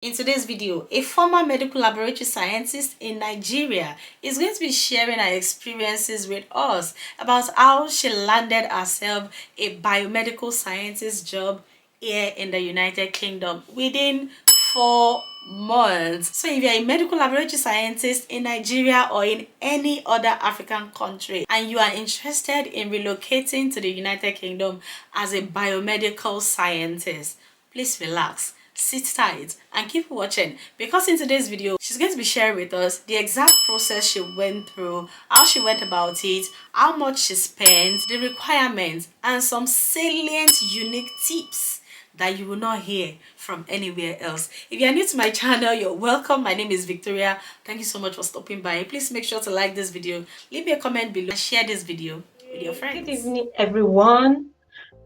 In today's video, a former medical laboratory scientist in Nigeria is going to be sharing her experiences with us about how she landed herself a biomedical scientist job here in the United Kingdom within 4 months. So if you're a medical laboratory scientist in Nigeria or in any other African country and you are interested in relocating to the United Kingdom as a biomedical scientist, please relax, sit tight and keep watching, because in today's video she's going to be sharing with us the exact process she went through, how she went about it, how much she spent, the requirements, and some salient unique tips that you will not hear from anywhere else. If you're new to my channel, you're welcome. My name is Victoria. Thank you so much for stopping by. Please make sure to like this video, leave me a comment below, and share this video with your friends. Good evening, everyone.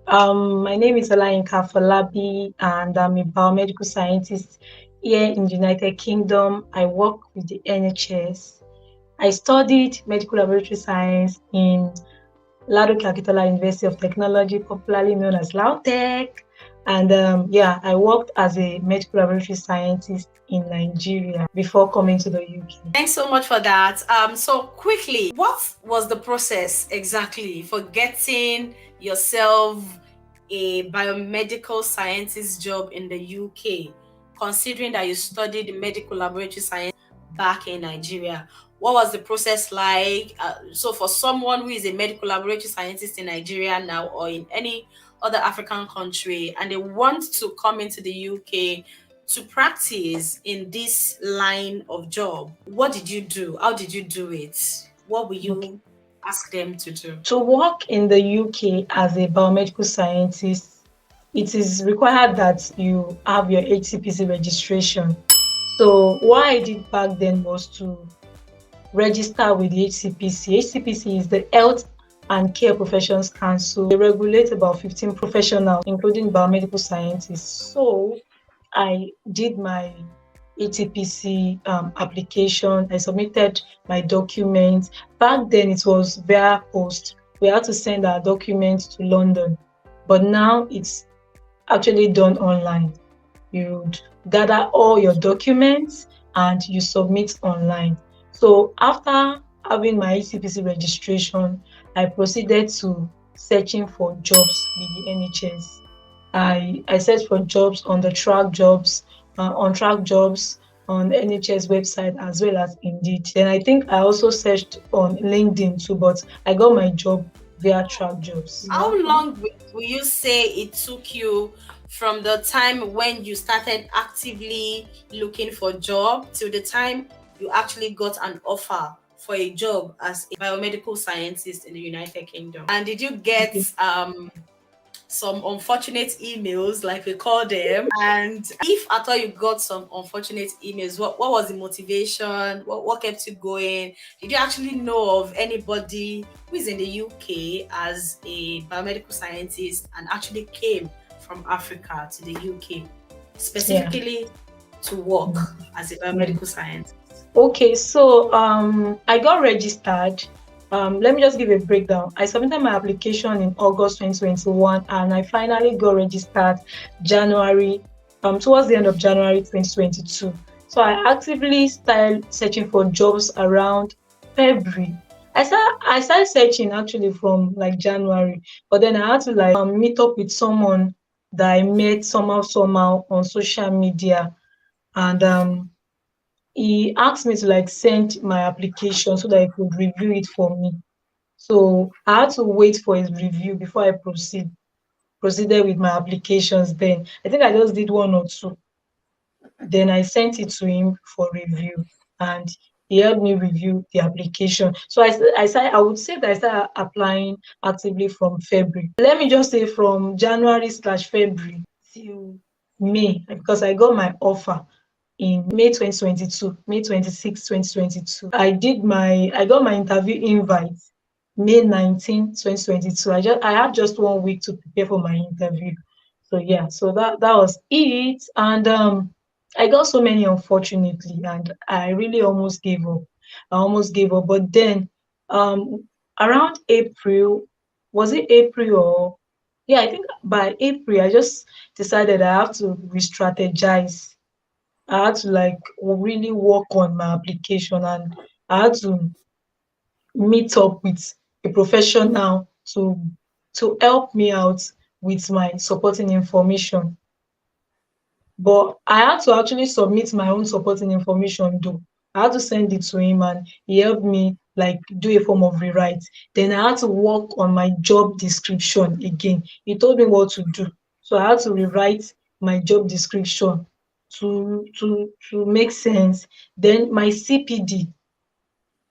My name is Olayinka Falabi, and I'm a biomedical scientist here in the United Kingdom. I work with the NHS. I studied medical laboratory science in Lado University of Technology, popularly known as LAUTECH. And I worked as a medical laboratory scientist in Nigeria before coming to the UK. Thanks so much for that. So quickly, what was the process exactly for getting yourself a biomedical scientist job in the UK, considering that you studied medical laboratory science back in Nigeria? What was the process like? So for someone who is a medical laboratory scientist in Nigeria now or in any other African country and they want to come into the UK to practice in this line of job, what did you do? How did you do it? What will you ask them to do? To work in the UK as a biomedical scientist, it is required that you have your HCPC registration. So what I did back then was to register with the HCPC. HCPC is the Health and Care Professions Council. They regulate about 15 professionals, including biomedical scientists. So I did my HCPC application. I submitted my documents. Back then, it was via post. We had to send our documents to London, but now it's actually done online. You gather all your documents and you submit online. So after having my HCPC registration, I proceeded to searching for jobs with the NHS. I searched for jobs on the track jobs, on track jobs on NHS website as well as Indeed. Then I think I also searched on LinkedIn too, but I got my job via track jobs. How long will you say it took you from the time when you started actively looking for a job till the time you actually got an offer for a job as a biomedical scientist in the United Kingdom? And did you get some unfortunate emails, like we call them? And if at all you got some unfortunate emails, what was the motivation? What kept you going? Did you actually know of anybody who is in the UK as a biomedical scientist and actually came from Africa to the UK specifically to work as a biomedical scientist? Okay, so I got registered. Let me just give a breakdown. I submitted my application in August 2021 and I finally got registered January, towards the end of January 2022. So I actively started searching for jobs around February. I started searching actually from like January, but then I had to like meet up with someone that I met somehow on social media, and he asked me to like send my application so that he could review it for me. So I had to wait for his review before I proceeded with my applications. Then I think I just did one or two. Then I sent it to him for review, and he helped me review the application. So I would say that I started applying actively from February. Let me just say from January/February till May, because I got my offer in May 2022, May 26, 2022. I got my interview invite May 19, 2022. I had just 1 week to prepare for my interview. So yeah, so that was it. And I got so many, unfortunately, and I really almost gave up. But then around April, was it April or yeah, I think by April I just decided I have to re-strategize I had to like really work on my application, and I had to meet up with a professional to help me out with my supporting information. But I had to actually submit my own supporting information though. I had to send it to him, and he helped me like do a form of rewrite. Then I had to work on my job description again. He told me what to do. So I had to rewrite my job description to make sense. Then my CPD,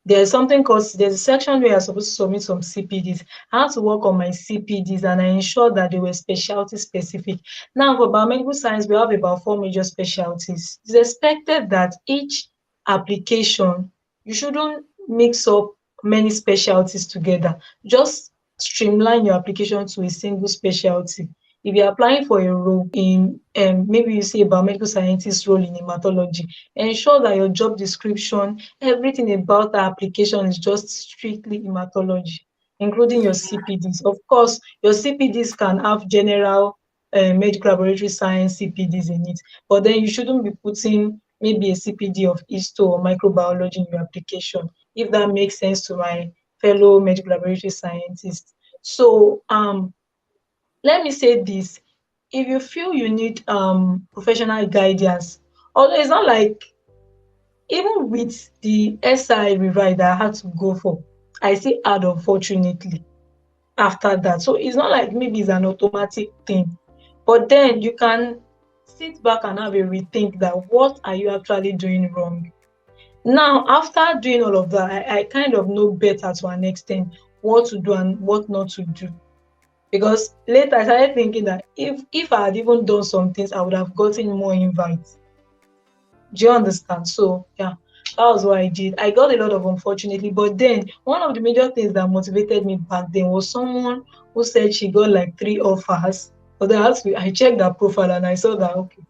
there's a section where you're supposed to submit some CPDs. I had to work on my CPDs, and I ensured that they were specialty specific. Now, for biomedical science, we have about four major specialties. It's expected that each application, you shouldn't mix up many specialties together. Just streamline your application to a single specialty. If you're applying for a role in, maybe you see a biomedical scientist role in hematology, ensure that your job description, everything about the application is just strictly hematology, including your CPDs. Of course, your CPDs can have general medical laboratory science CPDs in it, but then you shouldn't be putting maybe a CPD of histo or microbiology in your application, if that makes sense to my fellow medical laboratory scientists. So let me say this: if you feel you need professional guidance, although it's not like, even with the SI rewrite that I had to go for, I still had, unfortunately, after that. So it's not like maybe it's an automatic thing. But then you can sit back and have a rethink that what are you actually doing wrong? Now, after doing all of that, I kind of know better to an extent what to do and what not to do. Because later I started thinking that if I had even done some things, I would have gotten more invites. Do you understand? So yeah, that was what I did. I got a lot of unfortunately, but then one of the major things that motivated me back then was someone who said she got like three offers. But then I checked her profile and I saw that okay,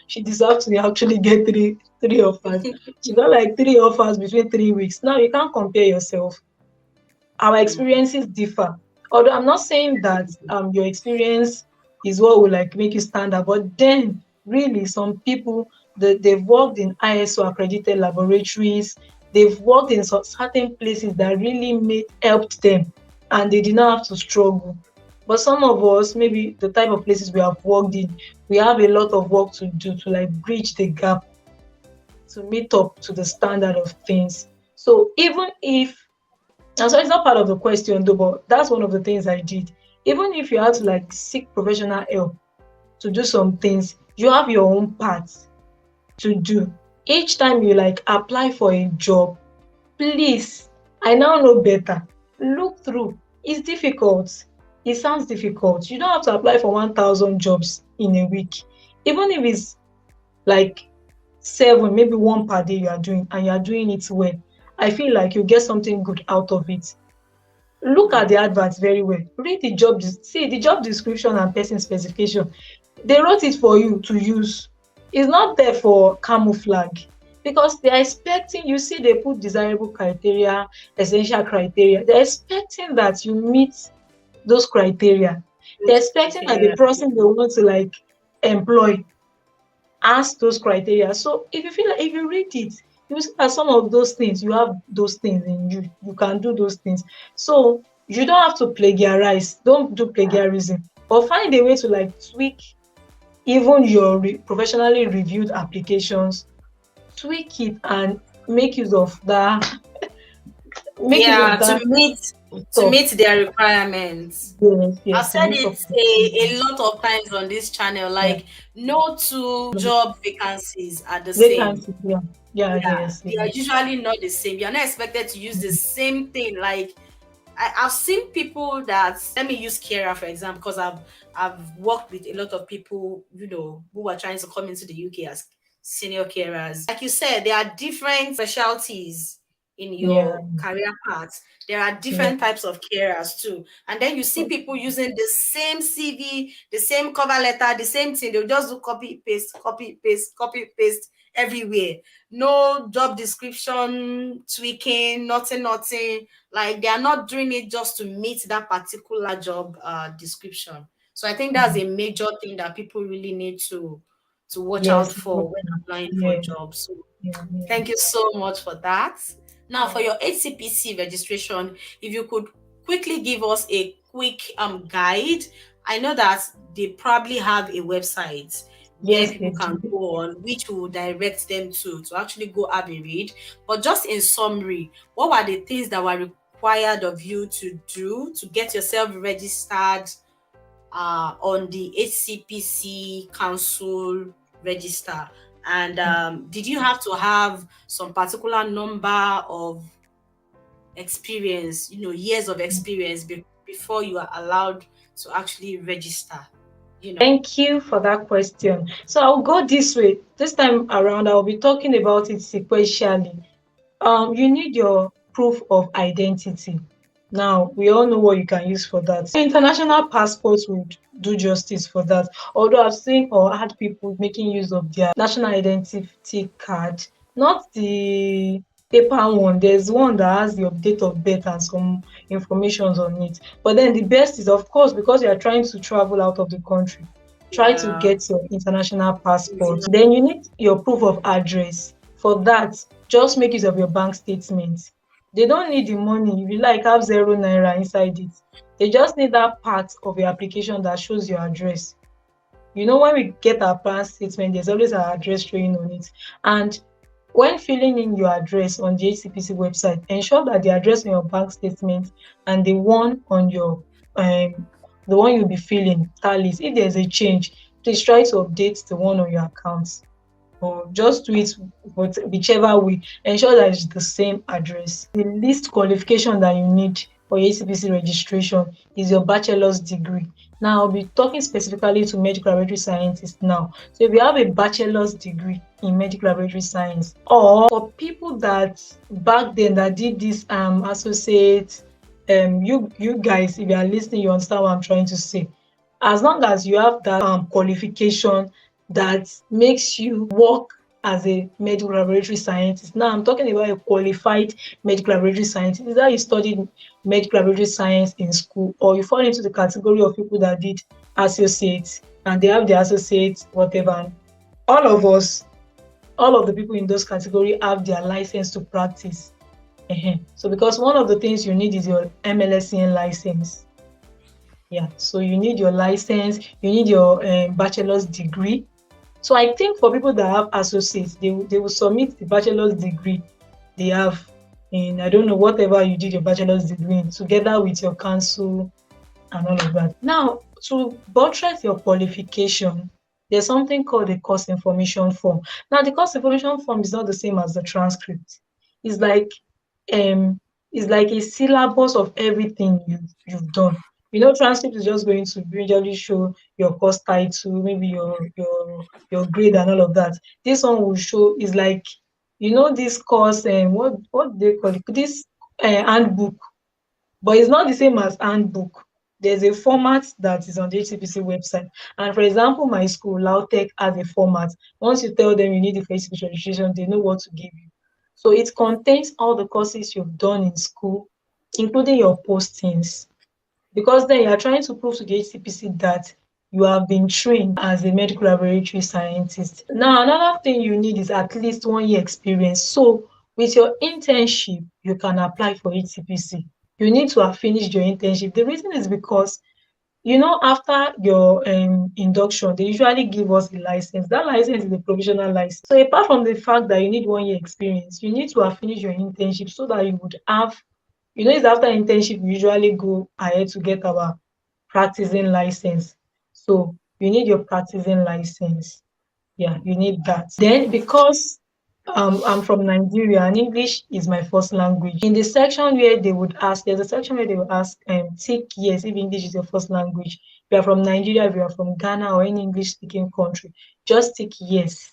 she deserved to actually get three offers. She got like three offers between 3 weeks. Now you can't compare yourself. Our experiences differ. Although I'm not saying that your experience is what will like make you stand out, but then really some people, they've worked in ISO accredited laboratories, they've worked in certain places that really made helped them, and they did not have to struggle. But some of us, maybe the type of places we have worked in, we have a lot of work to do to like bridge the gap to meet up to the standard of things. So even if, and so it's not part of the question though, but that's one of the things I did. Even if you had to like seek professional help to do some things, you have your own part to do. Each time you like apply for a job, please, I now know better. Look through. It's difficult. It sounds difficult. You don't have to apply for 1,000 jobs in a week. Even if it's like seven, maybe one per day you are doing, and you are doing it well, I feel like you get something good out of it. Look at the adverts very well. Read the see the job description and person specification. They wrote it for you to use. It's not there for camouflage, because they are expecting, you see, they put desirable criteria, essential criteria. They're expecting that you meet those criteria. They're Those expecting that the criteria. person they want to like employ ask those criteria. So if you feel like, if you read it, you will see that some of those things, you have those things in you. You can do those things. So you don't have to plagiarize. Don't do plagiarism, but find a way to like tweak even your professionally reviewed applications. Tweak it and make use of that. Make use of Yeah, that to stuff. meet their requirements. Yes, I've yes, to said meet up it with a them. lot of times on this channel, Yeah. like no two job vacancies are the same. Vacancies. Yeah. Yeah. Yeah, Yes. they are Yes. usually not the same. You're not expected to use the same thing. Like I've seen people that, let me use Kira for example, because I've worked with a lot of people, who are trying to come into the UK as senior carers. Like you said, there are different specialties in Yeah. your career path. There are Yeah. different types of carers too. And then you see people using the same CV, the same cover letter, the same thing. They'll just do copy, paste, copy, paste, copy, paste everywhere. No job description tweaking, nothing. Like they are not doing it just to meet that particular job description. So I think that's a major thing that people really need to to watch out Yes, for when applying for yeah, jobs. So yeah, yeah. thank you so much for that. Now, for Yeah. your HCPC registration, if you could quickly give us a quick guide. I know that they probably have a website where Yes, people they can do. go on, which will direct them to actually go have a read. But just in summary, what were the things that were required of you to do to get yourself registered on the HCPC Council register? And did you have to have some particular number of experience, years of experience before you are allowed to actually register? Thank you for that question. So I'll go this way. This time around, I'll be talking about it sequentially. You need your proof of identity. Now, we all know what you can use for that. International passports would do justice for that. Although I've seen or had people making use of their national identity card, not the paper one. There's one that has your date of birth and some information on it. But then the best is, of course, because you are trying to travel out of the country, try to Yeah. get your international passport. Easy. Then you need your proof of address. For that, just make use of your bank statement. They don't need the money. If you like, have 0 naira inside it. They just need that part of your application that shows your address. When we get our bank statement, there's always our address showing on it. And when filling in your address on the HCPC website, ensure that the address on your bank statement and the one on your the one you'll be filling tallies. If there's a change, please try to update the one on your account, or just do it whichever way. Ensure that it's the same address. The least qualification that you need for your HCPC registration is your bachelor's degree. Now, I'll be talking specifically to medical laboratory scientists now. So, if you have a bachelor's degree in medical laboratory science, or for people that back then that did this associate, you guys, if you are listening, you understand what I'm trying to say. As long as you have that qualification that makes you work as a medical laboratory scientist. Now I'm talking about a qualified medical laboratory scientist. Either you studied medical laboratory science in school, or you fall into the category of people that did associates and they have the associates, whatever. And all of us, all of the people in those categories have their license to practice. So because one of the things you need is your MLSCN license. Yeah, so you need your license, you need your bachelor's degree. So I think for people that have associates, they will submit the bachelor's degree they have in, I don't know, whatever you did your bachelor's degree in, together with your council and all of that. Now, to buttress your qualification, there's something called a course information form. Now, the course information form is not the same as the transcript. It's like um it's like a syllabus of everything you've done. Transcript is just going to usually show your course title, maybe your grade and all of that. This one will show is like this course and what do they call it? This handbook, but it's not the same as handbook. There's a format that is on the HCPC website. And for example, my school, Lautech, has a format. Once you tell them you need the HCPC registration, they know what to give you. So it contains all the courses you've done in school, including your postings. Because then you are trying to prove to the HCPC that you have been trained as a medical laboratory scientist. Now, another thing you need is at least 1 year experience. So with your internship, you can apply for HCPC. You need to have finished your internship. The reason is because after your induction, they usually give us a license. That license is a provisional license. So apart from the fact that you need 1 year experience, you need to have finished your internship so that you would have, it's after internship we usually go ahead to get our practicing license. So you need your practicing license. Yeah, you need that. Then because I'm from Nigeria and English is my first language. In the section where they would ask, there's a section where they will ask, tick yes if English is your first language. If you are from Nigeria, if you are from Ghana or any English speaking country, just tick yes.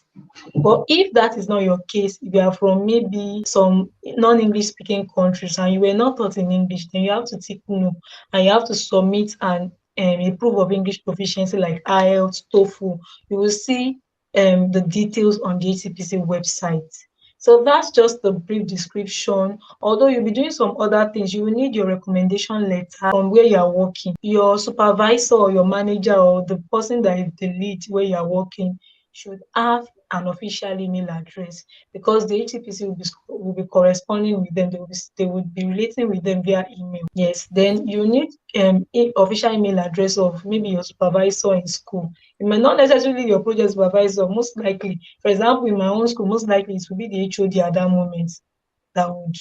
But if that is not your case, if you are from maybe some non-English speaking countries and you were not taught in English, then you have to tick no, and you have to submit a proof of English proficiency like IELTS, TOEFL. You will see the details on the HCPC website. So that's just the brief description. Although you'll be doing some other things, you will need your recommendation letter from where you are working. Your supervisor or your manager or the person that is the lead where you are working should have an official email address because the HCPC will be corresponding with them. They would be relating with them via email. Yes, then you need official email address of maybe your supervisor in school. It might not necessarily your project supervisor. Most likely, for example, in my own school, most likely it will be the HOD at that moment that would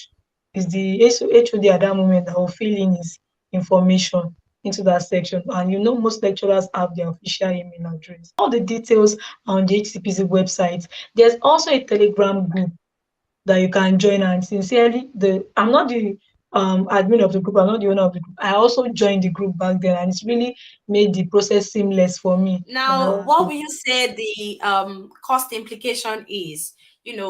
is the HOD at that moment that will fill in his information into that section. And you know, most lecturers have their official email address. All the details are on the HCPC website. There's also a Telegram group that you can join. And sincerely, the I'm not the admin of the group, I'm not the owner of the group. I also joined the group back then, and it's really made the process seamless for me when I Now, want what to. will you say the cost implication is,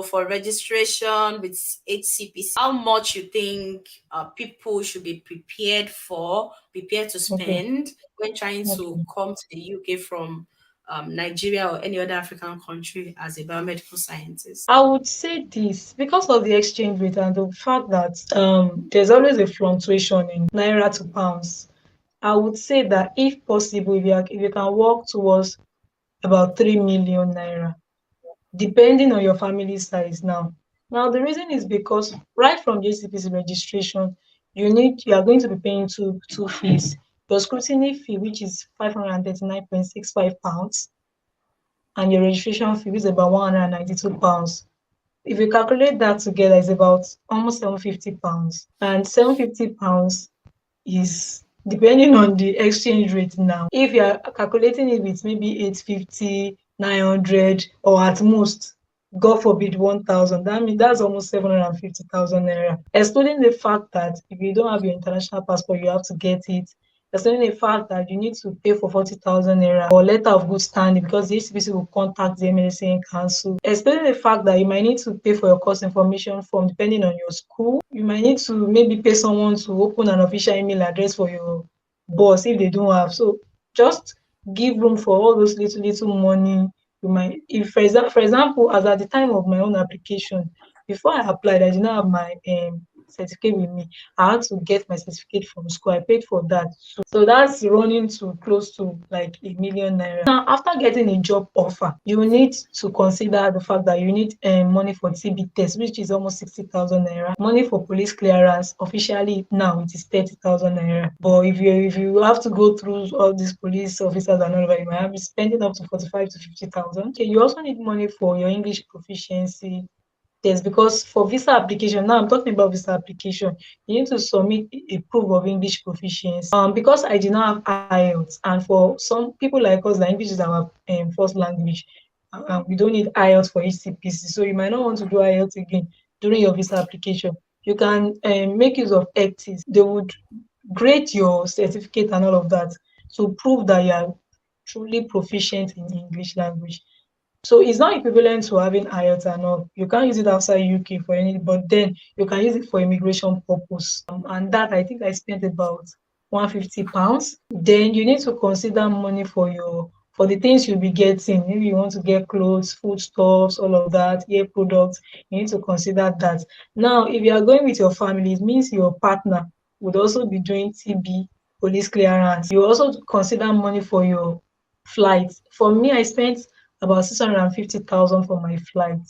for registration with HCPC? How much you think people should be prepared to Okay, spend when trying to okay. come to the UK from Nigeria or any other African country as a biomedical scientist? I would say this because of the exchange rate and the fact that there's always a fluctuation in naira to pounds. I would say that if possible, if you can work towards about 3 million naira, depending on your family size now. Now the reason is because right from the HCPC registration, you are going to be paying two fees. Your scrutiny fee, which is £539.65, and your registration fee, which is about £192. If you calculate that together, it's about almost £750. And £750 is depending on the exchange rate now. If you are calculating it with maybe 850, 900, or at most, God forbid, 1,000, that means that's almost 750,000 naira. Excluding the fact that if you don't have your international passport, you have to get it. Excluding the fact that you need to pay for 40,000 naira or letter of good standing because the HCPC will contact the MLC and cancel. Excluding the fact that you might need to pay for your course information form depending on your school. You might need to maybe pay someone to open an official email address for your boss if they don't have. So just give room for all those little money. You might, if for example, as at the time of my own application, before I applied, I did not have my certificate with me. I had to get my certificate from school. I paid for that. So that's running to close to like 1 million naira. Now, after getting a job offer, you need to consider the fact that you need money for TB test, which is almost 60,000 naira. Money for police clearance, officially now it is 30,000 naira. But if you have to go through all these police officers and all of that, you might have to spending up to 45 to 50,000. Okay, you also need money for your English proficiency. Yes, because for visa application, now I'm talking about visa application, you need to submit a proof of English proficiency. Because I did not have IELTS, and for some people like us, that English is our first language, we don't need IELTS for HCPC. So you might not want to do IELTS again during your visa application. You can make use of ECTIS. They would grade your certificate and all of that to prove that you are truly proficient in English language. So it's not equivalent to having IELTS and all. You can't use it outside UK for any, but then you can use it for immigration purpose. And that I think I spent about £150. Then you need to consider money for the things you'll be getting. Maybe you want to get clothes, foodstuffs, all of that, hair products. You need to consider that. Now, if you are going with your family, it means your partner would also be doing TB, police clearance. You also consider money for your flight. For me, I spent about 650,000 for my flight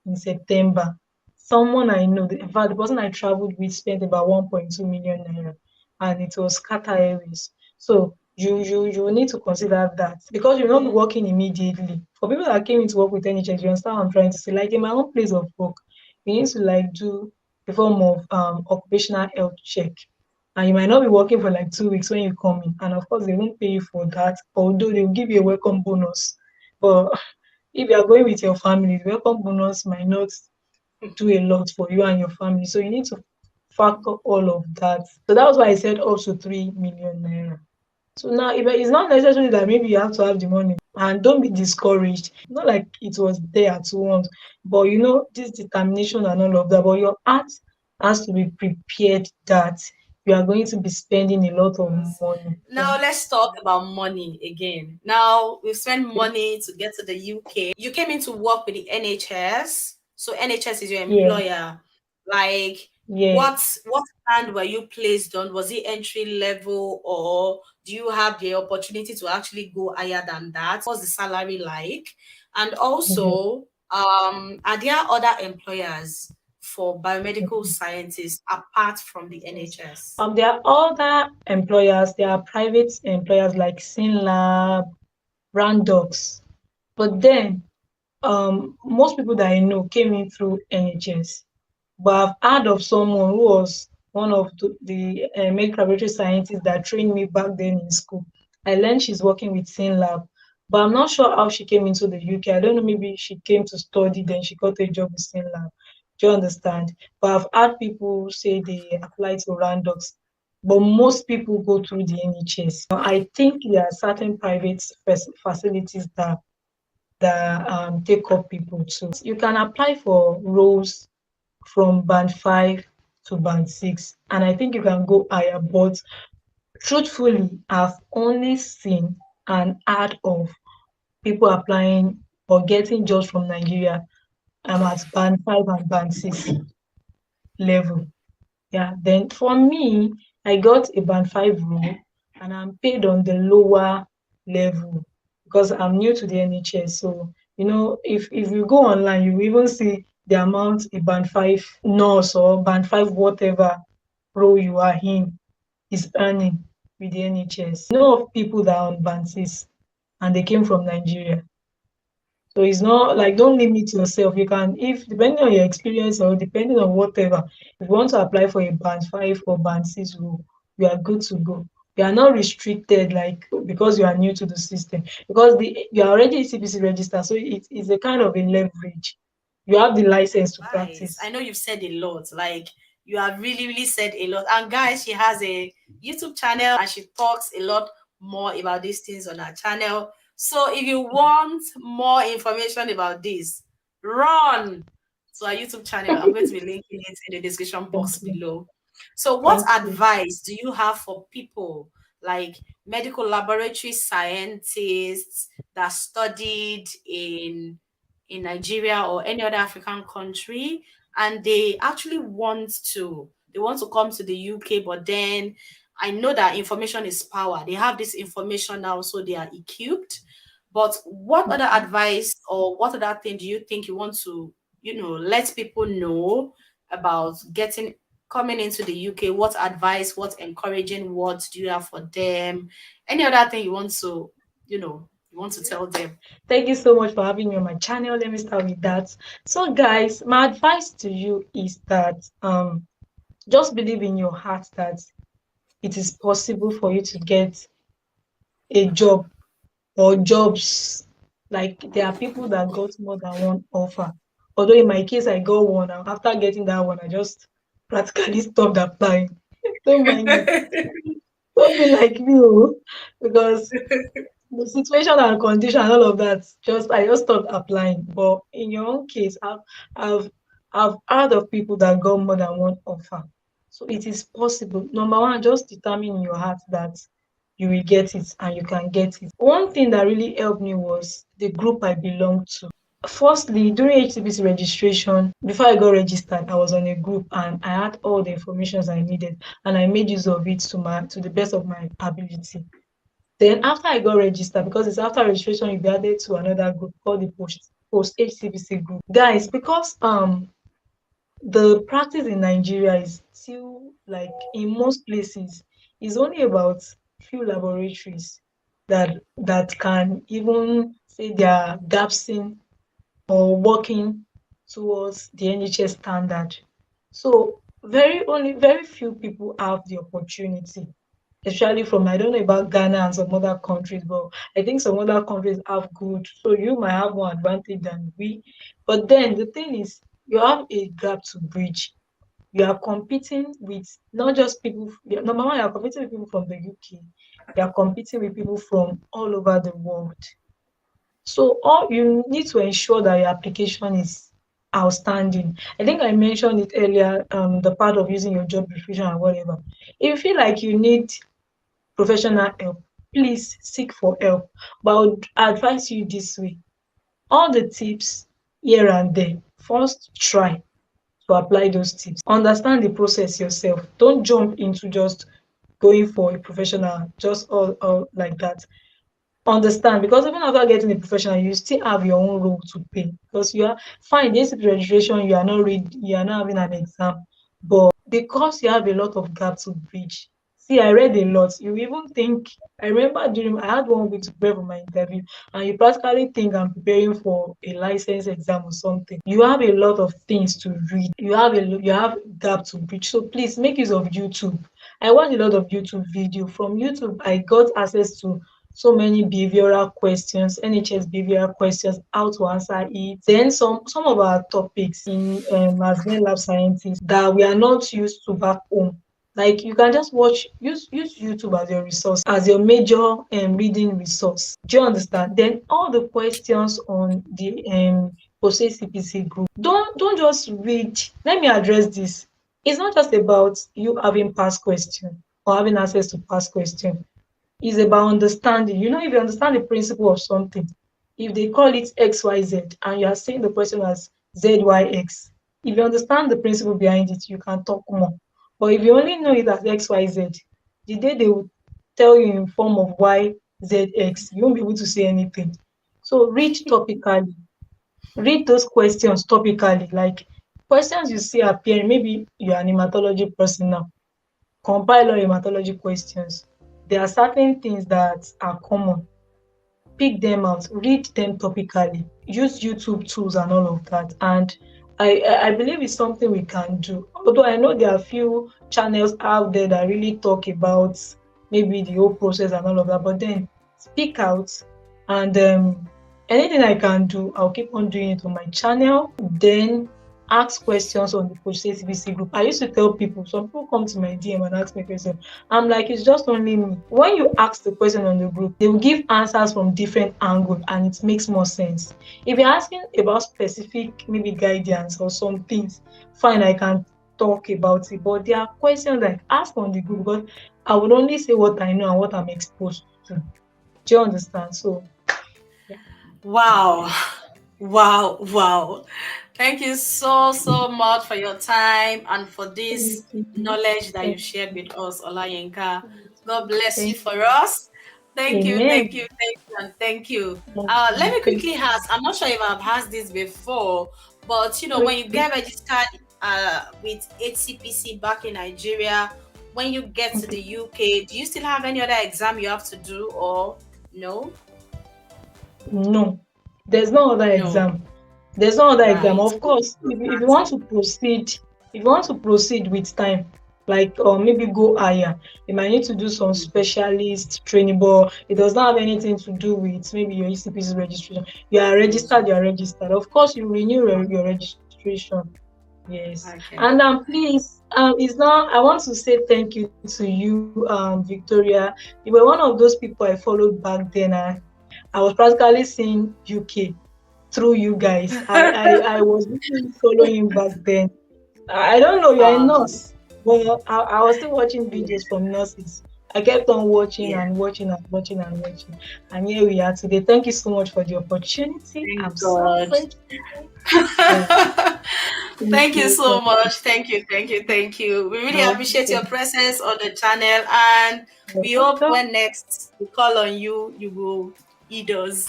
in September. Someone I know, in fact, the person I traveled with spent about 1.2 million naira, and it was Qatar Airways. So you need to consider that because you're not working immediately. For people that came into work with NHS, you understand what I'm trying to say. Like in my own place of work, you need to like do a form of occupational health check. And you might not be working for like 2 weeks when you come in. And of course, they won't pay you for that, although they'll give you a welcome bonus. But if you are going with your family, the welcome bonus might not do a lot for you and your family. So you need to factor all of that. So that was why I said up to 3 million naira. So now it's not necessarily that maybe you have to have the money and don't be discouraged. Not like it was there at once, but this determination and all of that. But your heart has to be prepared that you are going to be spending a lot of money. Now let's talk about money again. Now we've spent money to get to the UK. You came in to work with the NHS. So NHS is your Yeah, employer. Like yeah. what band were you placed on? Was it entry level or do you have the opportunity to actually go higher than that? What's the salary like? And Mhm. also, are there other employers for biomedical scientists apart from the Yes. NHS? There are other employers. There are private employers like Synlab, Brandox. But then, most people that I know came in through NHS. But I've heard of someone who was one of the medical laboratory scientists that trained me back then in school. I learned she's working with Synlab, but I'm not sure how she came into the UK. I don't know, maybe she came to study, then she got a job with Synlab. Do you understand? But I've had people say they apply to Randox, but most people go through the NHS. I think there are certain private facilities that take up people too. You can apply for roles from band 5 to band 6, and I think you can go higher, but truthfully I've only seen and heard of people applying or getting jobs from Nigeria at band 5 and band 6 level. Yeah, then for me, I got a band 5 role and I'm paid on the lower level because I'm new to the NHS. So, if you go online, you will even see the amount a band 5 nurse or band 5 whatever role you are in is earning with the NHS. Know of people that are on band 6 and they came from Nigeria. So it's not like, Oh, don't limit yourself. You can, if depending on your experience or depending on whatever, if you want to apply for a band 5 or band 6 role, you are good to go. You are not restricted like because you are new to the system. Because you are already HCPC registered, so it is a kind of a leverage. You have the license to nice. I practice. know you've said a lot. Like you have really, really said a lot. And guys, she has a YouTube channel and she talks a lot more about these things on her channel. So if you want more information about this, run to our YouTube channel. I'm going to be linking it in the description Thank box you. below. So what Thank you. advice do you have for people like medical laboratory scientists that studied in Nigeria or any other African country, and they want to come to the UK, but then I know that information is power. They have this information now, so they are equipped. But what other advice or what other thing do you think you want to, let people know about getting coming into the UK? What advice, what encouraging words do you have for them? Any other thing you want to tell them? Thank you so much for having me on my channel. Let me start with that. So guys, my advice to you is that just believe in your heart that it is possible for you to get a job or jobs. Like there are people that got more than one offer. Although in my case, I got one, and after getting that one, I just practically stopped applying. Don't mind me. Don't be like me, oh, because the situation and condition and all of that, I just stopped applying. But in your own case, I've I've heard of people that got more than one offer. So it is possible. Number one, just determine in your heart that you will get it and you can get it. One thing that really helped me was the group I belonged to. Firstly, during HCPC registration, before I got registered, I was on a group and I had all the information I needed and I made use of it to the best of my ability. Then after I got registered, because it's after registration, you be added to another group called the post HCPC group. Guys, because the practice in Nigeria is still like in most places is only about few laboratories that can even say they are gapsing or working towards the NHS standard. So very few people have the opportunity, especially from, I don't know about Ghana and some other countries, but I think some other countries have good. So you might have more advantage than we. But then the thing is, you have a gap to bridge. You are competing with not just people. Number one, you are competing with people from the UK. You are competing with people from all over the world. So all you need to ensure that your application is outstanding. I think I mentioned it earlier, the part of using your job description and whatever. If you feel like you need professional help, please seek for help. But I would advise you this way. All the tips here and there, first try to apply those tips. Understand the process yourself. Don't jump into just going for a professional just all like that. understand, because even after getting a professional, you still have your own role to play. Because you are fine, this registration, you are not having an exam, but because you have a lot of gap to bridge. See, I read a lot. You even think, I remember during I had 1 week to prepare for my interview, and you practically think I'm preparing for a license exam or something. You have a lot of things to read. You have gap to bridge. So please make use of YouTube. I watched a lot of YouTube video. From YouTube, I got access to so many behavioral questions, NHS behavioral questions, how to answer it. Then some of our topics in as well lab scientists that we are not used to back home. Like you can just use YouTube as your resource, as your major reading resource. Do you understand? Then all the questions on the post CPC group. Don't just read. Let me address this. It's not just about you having past question or having access to past question. Is about understanding. You know, if you understand the principle of something, if they call it XYZ and you are seeing the person as ZYX, if you understand the principle behind it, you can talk more. But if you only know it as XYZ, the day they will tell you in form of YZX, you won't be able to say anything. So read topically. Read those questions topically, like questions you see appearing. Maybe you're an hematology person now, compile all hematology questions. There are certain things that are common. Pick them out, read them topically, use YouTube tools and all of that. And I believe it's something we can do. Although I know there are few channels out there that really talk about maybe the whole process and all of that, but then speak out and anything I can do, I'll keep on doing it on my channel. Then ask questions on the Coach CBC group. I used to tell people, some people come to my DM and ask me questions. I'm like, it's just only me. When you ask the question on the group, they will give answers from different angles and it makes more sense. If you're asking about specific, maybe guidance or some things, fine, I can talk about it. But there are questions like ask on the group because I would only say what I know and what I'm exposed to. Do you understand? So, yeah. Wow. Wow, wow. Thank you so, so much for your time and for this Thank you. knowledge that you Thank shared with us, Olayinka. you. God bless you Thank for us. Thank you, thank you, Amen. thank you, and thank you. Thank Let you. me Thank quickly ask, I'm not sure if I've asked this before, but when you you. get registered with HCPC back in Nigeria, when you get to Okay. the UK, do you still have any other exam you have to do or no? No, there's no other No. exam. There's no other exam. Right. Of course, if you want Starting. to proceed, if you want to proceed with time, like or maybe go higher, you might need to do some specialist training, but it does not have anything to do with maybe your ECPC registration. You are registered, you are registered. Of course, you renew your registration. Yes. Okay. And please, it's now I want to say thank you to you, Victoria. You were one of those people I followed back then. I was practically seeing UK through you guys. I was really following back then. I don't know, you're a Um, nurse, but I was still watching videos from nurses. I kept on watching yeah, and watching and watching and watching. And here we are today. Thank you so much for the opportunity. I'm thank so God. grateful. Yeah, thank Thank you you. so much. Thank you, thank you, thank you. We really You're appreciate your welcome. presence on the channel, and You're we hope welcome. when next we call on you, you will eat us.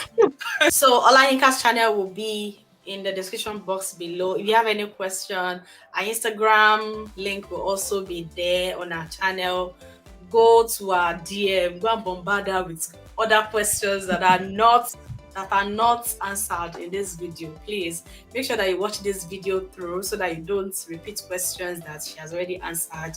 So Olayinka's channel will be in the description box below. If you have any question, our Instagram link will also be there on our channel. Go to our DM, go and bombard her with other questions that are not answered in this video. Please make sure that you watch this video through so that you don't repeat questions that she has already answered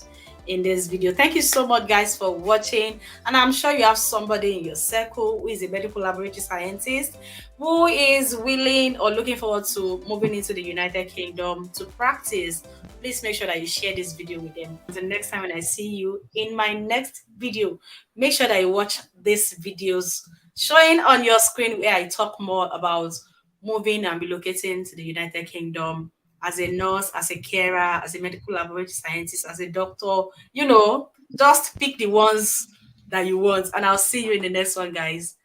in this video. Thank you so much, guys, for watching. And I'm sure you have somebody in your circle who is a medical laboratory scientist who is willing or looking forward to moving into the United Kingdom to practice. Please make sure that you share this video with them. Until next time when I see you in my next video, make sure that you watch these videos showing on your screen where I talk more about moving and relocating to the United Kingdom as a nurse, as a carer, as a medical laboratory scientist, as a doctor. Just pick the ones that you want, and I'll see you in the next one, guys.